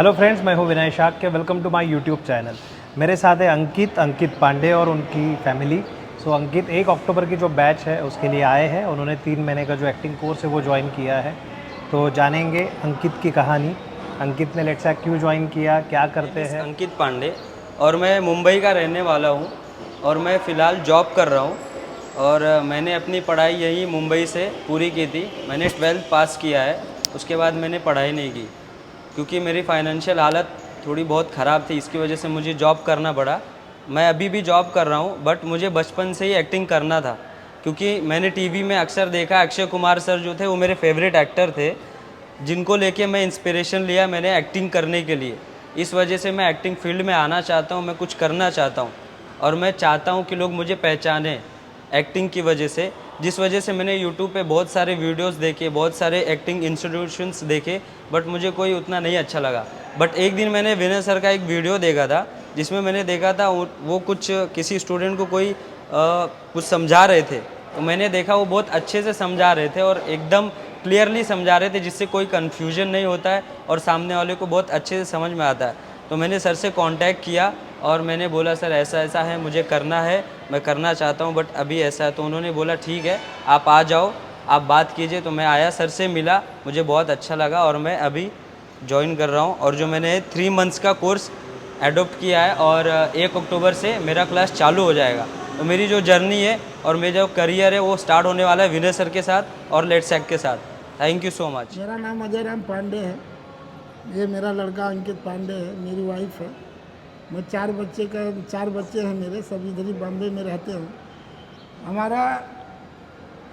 Hello friends, मैं हूं Vinay Shakya. Welcome to my YouTube channel. मेरे साथ है अंकित पांडे और उनकी फैमिली। सो अंकित 1 अक्टूबर की जो बैच है उसके लिए आए हैं। उन्होंने 3 महीने का जो एक्टिंग कोर्स है वो ज्वाइन किया है। तो जानेंगे अंकित की कहानी। अंकित ने लेट्स से क्यों ज्वाइन किया, क्या करते हैं। अंकित पांडे और मैं मुंबई का रहने वाला हूँ और मैं फ़िलहाल जॉब कर रहा हूँ। और मैंने अपनी पढ़ाई यहीं मुंबई से पूरी की थी। मैंने 12th पास किया है, उसके बाद मैंने पढ़ाई नहीं की क्योंकि मेरी फाइनेंशियल हालत थोड़ी बहुत ख़राब थी। इसकी वजह से मुझे जॉब करना पड़ा। मैं अभी भी जॉब कर रहा हूँ, बट मुझे बचपन से ही एक्टिंग करना था क्योंकि मैंने टीवी में अक्सर देखा अक्षय कुमार सर जो थे वो मेरे फेवरेट एक्टर थे, जिनको लेके मैं इंस्पिरेशन लिया मैंने एक्टिंग करने के लिए। इस वजह से मैं एक्टिंग फील्ड में आना चाहता हूँ, मैं कुछ करना चाहता हूँ और मैं चाहता हूँ कि लोग मुझे पहचानें एक्टिंग की वजह से। जिस वजह से मैंने यूट्यूब पे बहुत सारे वीडियोस देखे, बहुत सारे एक्टिंग इंस्टीट्यूशंस देखे, बट मुझे कोई उतना नहीं अच्छा लगा। बट एक दिन मैंने विनय सर का एक वीडियो देखा था जिसमें मैंने देखा था वो कुछ किसी स्टूडेंट को कुछ समझा रहे थे। तो मैंने देखा वो बहुत अच्छे से समझा रहे थे और एकदम क्लियरली समझा रहे थे जिससे कोई कन्फ्यूजन नहीं होता है और सामने वाले को बहुत अच्छे से समझ में आता है। तो मैंने सर से कांटेक्ट किया और मैंने बोला सर ऐसा ऐसा है, मुझे करना है, मैं करना चाहता हूँ बट अभी ऐसा है। तो उन्होंने बोला ठीक है, आप आ जाओ, आप बात कीजिए। तो मैं आया, सर से मिला, मुझे बहुत अच्छा लगा और मैं अभी ज्वाइन कर रहा हूँ। और जो मैंने 3 मंथ्स का कोर्स एडोप्ट किया है और 1 अक्टूबर से मेरा क्लास चालू हो जाएगा। तो मेरी जो जर्नी है और मेरा जो करियर है वो स्टार्ट होने वाला है विनय सर के साथ और लेट्स एक्ट के साथ। Thank you so much. मेरा नाम अजय राम पांडे है। ये मेरा लड़का अंकित पांडे है, मेरी वाइफ है। मैं 4 बच्चे हैं मेरे, सब इधर ही बॉम्बे में रहते हैं। हमारा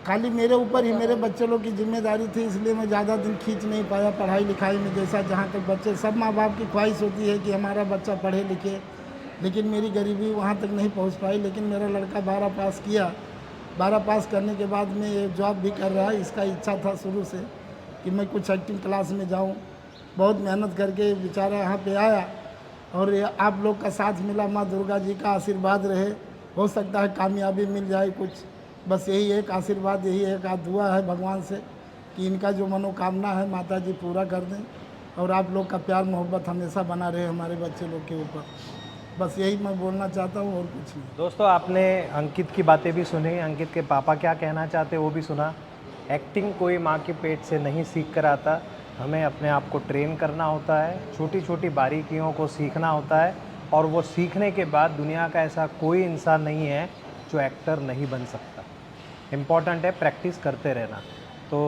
खाली मेरे ऊपर ही मेरे बच्चे लोग की जिम्मेदारी थी, इसलिए मैं ज़्यादा दिन खींच नहीं पाया पढ़ाई लिखाई में। जैसा जहाँ तक बच्चे, सब माँ बाप की ख्वाहिश होती है कि हमारा बच्चा पढ़े लिखे, लेकिन मेरी गरीबी वहाँ तक नहीं पहुँच पाई। लेकिन मेरा लड़का 12 पास किया। 12 पास करने के बाद में ये जॉब भी कर रहा है। इसका इच्छा था शुरू से कि मैं कुछ एक्टिंग क्लास में जाऊं। बहुत मेहनत करके बेचारा यहाँ पे आया और ये आप लोग का साथ मिला, माँ दुर्गा जी का आशीर्वाद रहे। हो सकता है कामयाबी मिल जाए कुछ, बस यही एक आशीर्वाद, यही एक दुआ है भगवान से कि इनका जो मनोकामना है माता जी पूरा कर दें और आप लोग का प्यार मोहब्बत हमेशा बना रहे हमारे बच्चे लोग के ऊपर। बस यही मैं बोलना चाहता हूँ और कुछ नहीं। दोस्तों, आपने अंकित की बातें भी सुनी, अंकित के पापा क्या कहना चाहते वो भी सुना। एक्टिंग कोई माँ के पेट से नहीं सीख कर आता, हमें अपने आप को ट्रेन करना होता है, छोटी छोटी बारीकियों को सीखना होता है और वो सीखने के बाद दुनिया का ऐसा कोई इंसान नहीं है जो एक्टर नहीं बन सकता। इम्पॉर्टेंट है प्रैक्टिस करते रहना। तो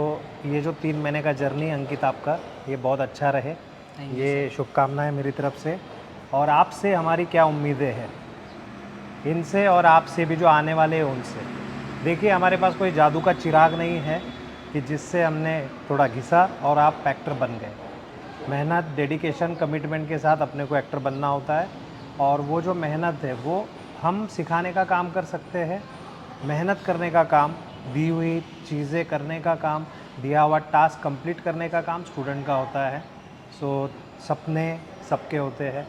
ये जो 3 महीने का जर्नी अंकित आपका, ये बहुत अच्छा रहे, ये शुभकामनाएं मेरी तरफ से। और आपसे हमारी क्या उम्मीदें हैं, इनसे और आपसे भी जो आने वाले हैं उनसे। देखिए, हमारे पास कोई जादू का चिराग नहीं है कि जिससे हमने थोड़ा घिसा और आप एक्टर बन गए। मेहनत, डेडिकेशन, कमिटमेंट के साथ अपने को एक्टर बनना होता है और वो जो मेहनत है वो हम सिखाने का काम कर सकते हैं। मेहनत करने का काम, दी हुई चीज़ें करने का काम, दिया हुआ टास्क कंप्लीट करने का काम स्टूडेंट का होता है। सो सपने सबके होते हैं,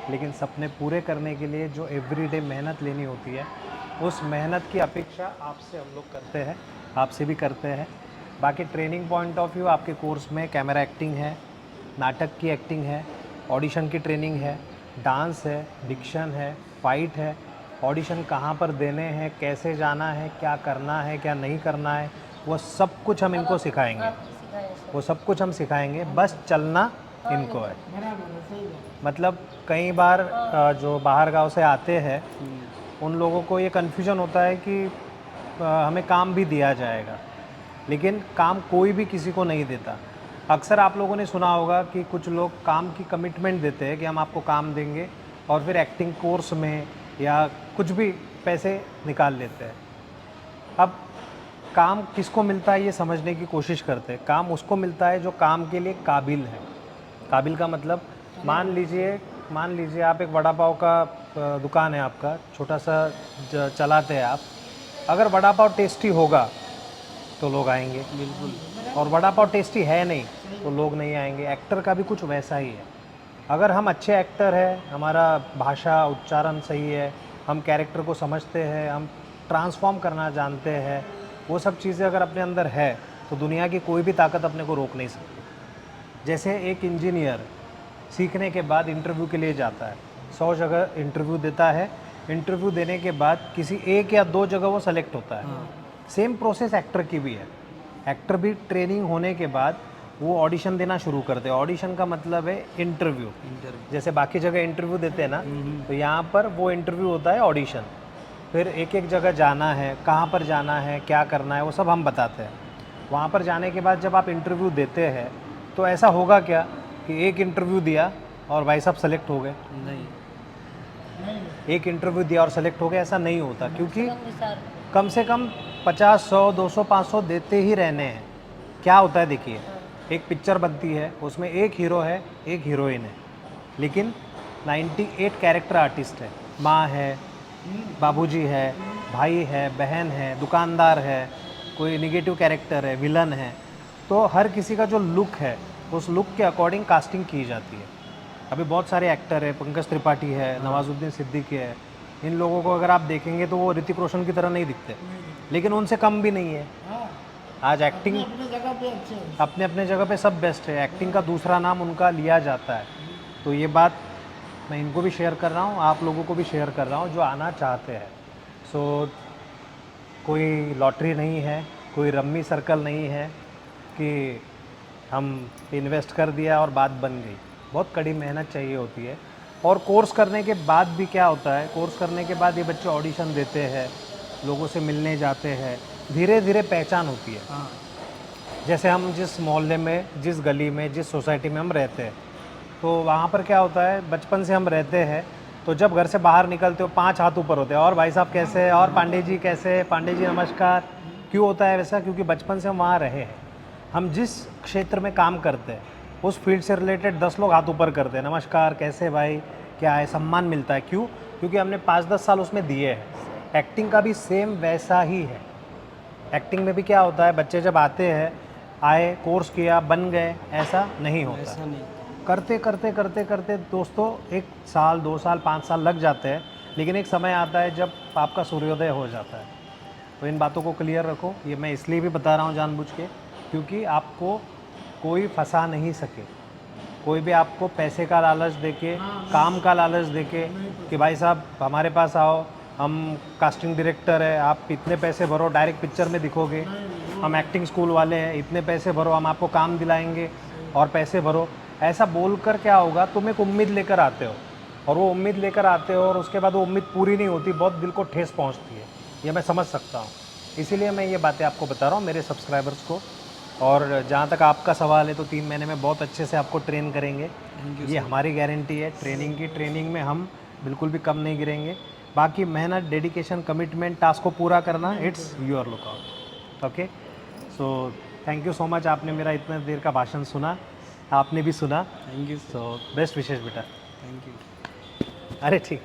लेकिन सपने पूरे करने के लिए जो एवरीडे मेहनत लेनी होती है, उस मेहनत की अपेक्षा आपसे हम लोग करते हैं, आपसे भी करते हैं। बाकी ट्रेनिंग पॉइंट ऑफ व्यू आपके कोर्स में कैमरा एक्टिंग है, नाटक की एक्टिंग है, ऑडिशन की ट्रेनिंग है, डांस है, डिक्शन है, फाइट है, ऑडिशन कहाँ पर देने हैं, कैसे जाना है, क्या करना है, क्या नहीं करना है, वो सब कुछ हम इनको सिखाएंगे। वो सब कुछ हम सिखाएंगे, बस चलना इनको है। मतलब कई बार जो बाहर गांव से आते हैं उन लोगों को ये कन्फ्यूजन होता है कि हमें काम भी दिया जाएगा, लेकिन काम कोई भी किसी को नहीं देता। अक्सर आप लोगों ने सुना होगा कि कुछ लोग काम की कमिटमेंट देते हैं कि हम आपको काम देंगे और फिर एक्टिंग कोर्स में या कुछ भी पैसे निकाल लेते हैं। अब काम किसको मिलता है ये समझने की कोशिश करते हैं। काम उसको मिलता है जो काम के लिए काबिल है। काबिल का मतलब, मान लीजिए आप एक वड़ा पाव का दुकान है आपका, छोटा सा चलाते हैं आप। अगर वड़ा पाव टेस्टी होगा तो लोग आएंगे, बिल्कुल, और वड़ा पाव टेस्टी है नहीं तो लोग नहीं आएंगे। एक्टर का भी कुछ वैसा ही है। अगर हम अच्छे एक्टर हैं, हमारा भाषा उच्चारण सही है, हम कैरेक्टर को समझते हैं, हम ट्रांसफॉर्म करना जानते हैं, वो सब चीज़ें अगर अपने अंदर है तो दुनिया की कोई भी ताकत अपने को रोक नहीं सकती। जैसे एक इंजीनियर सीखने के बाद इंटरव्यू के लिए जाता है, 100 जगह इंटरव्यू देता है। इंटरव्यू देने के बाद किसी 1 या 2 जगह वो सेलेक्ट होता है। सेम प्रोसेस एक्टर की भी है। एक्टर भी ट्रेनिंग होने के बाद वो ऑडिशन देना शुरू करते हैं। ऑडिशन का मतलब है इंटरव्यू। जैसे बाकी जगह इंटरव्यू देते हैं ना, तो यहाँ पर वो इंटरव्यू होता है ऑडिशन। फिर एक एक जगह जाना है, कहाँ पर जाना है, क्या करना है, वो सब हम बताते हैं। वहाँ पर जाने के बाद जब आप इंटरव्यू देते हैं तो ऐसा होगा क्या कि एक इंटरव्यू दिया और भाई साहब सेलेक्ट हो गए? नहीं, एक इंटरव्यू दिया और सेलेक्ट हो गए, ऐसा नहीं होता। क्योंकि कम से कम 50, 100, 200, 500 देते ही रहने हैं। क्या होता है देखिए, एक पिक्चर बनती है, उसमें एक हीरो है, एक हीरोइन है, लेकिन 98 कैरेक्टर आर्टिस्ट है। माँ है, बाबूजी है, भाई है, बहन है, दुकानदार है, कोई निगेटिव कैरेक्टर है, विलन है। तो हर किसी का जो लुक है, उस लुक के अकॉर्डिंग कास्टिंग की जाती है। अभी बहुत सारे एक्टर है, पंकज त्रिपाठी है, नवाजुद्दीन सिद्दीकी है। इन लोगों को अगर आप देखेंगे तो वो ऋतिक रोशन की तरह नहीं दिखते, लेकिन उनसे कम भी नहीं है। आज एक्टिंग अपनी जगह पे अच्छे हैं। अपने अपने जगह पे सब बेस्ट है। एक्टिंग का दूसरा नाम उनका लिया जाता है। तो ये बात मैं इनको भी शेयर कर रहा हूँ, आप लोगों को भी शेयर कर रहा हूँ जो आना चाहते हैं। सो कोई लॉटरी नहीं है, कोई रम्मी सर्कल नहीं है कि हम इन्वेस्ट कर दिया और बात बन गई। बहुत कड़ी मेहनत चाहिए होती है। और कोर्स करने के बाद भी क्या होता है, कोर्स करने के बाद ये बच्चे ऑडिशन देते हैं, लोगों से मिलने जाते हैं, धीरे धीरे पहचान होती है। जैसे हम जिस मोहल्ले में, जिस गली में, जिस सोसाइटी में हम रहते हैं, तो वहाँ पर क्या होता है, बचपन से हम रहते हैं, तो जब घर से बाहर निकलते हो 5 हाथ ऊपर होते हैं, और भाई साहब कैसे हैं, और पांडे जी कैसे हैं, पांडे जी नमस्कार। क्यों होता है वैसा? क्योंकि बचपन से हम वहाँ रहे हैं। हम जिस क्षेत्र में काम करते हैं उस फील्ड से रिलेटेड 10 लोग हाथ ऊपर करते हैं, नमस्कार, कैसे भाई, क्या है, सम्मान मिलता है। क्यों? क्योंकि हमने 5-10 साल उसमें दिए हैं। एक्टिंग का भी सेम वैसा ही है। एक्टिंग में भी क्या होता है, बच्चे जब आते हैं, आए, कोर्स किया, बन गए, ऐसा नहीं होता। ऐसा नहीं। करते करते करते करते दोस्तों 1 साल, 2 साल, 5 साल लग जाते हैं, लेकिन एक समय आता है जब आपका सूर्योदय हो जाता है। तो इन बातों को क्लियर रखो। ये मैं इसलिए भी बता रहा हूँ जानबूझ के, क्योंकि आपको कोई फंसा नहीं सके। कोई भी आपको पैसे का लालच देके, काम का लालच देके कि भाई साहब हमारे पास आओ, हम कास्टिंग डायरेक्टर है, आप इतने पैसे भरो, डायरेक्ट पिक्चर में दिखोगे, हम एक्टिंग स्कूल वाले हैं, इतने पैसे भरो, हम आपको काम दिलाएंगे और पैसे भरो। ऐसा बोलकर क्या होगा, तुम एक उम्मीद लेकर आते हो, और वो उम्मीद लेकर आते हो और उसके बाद वो उम्मीद पूरी नहीं होती, बहुत दिल को ठेस पहुंचती है। ये मैं समझ सकता हूँ, इसीलिए मैं ये बातें आपको बता रहा हूँ मेरे सब्सक्राइबर्स को। और जहाँ तक आपका सवाल है, तो 3 महीने में बहुत अच्छे से आपको ट्रेन करेंगे, ये हमारी गारंटी है। ट्रेनिंग की, ट्रेनिंग में हम बिल्कुल भी कम नहीं गिरेंगे। बाकी मेहनत, डेडिकेशन, कमिटमेंट, टास्क को पूरा करना, it's your lookout. Okay, so thank you so much. आपने मेरा इतना देर का भाषण सुना, आपने भी सुना। Thank you. सो बेस्ट विशेष बेटा। Thank you. अरे ठीक।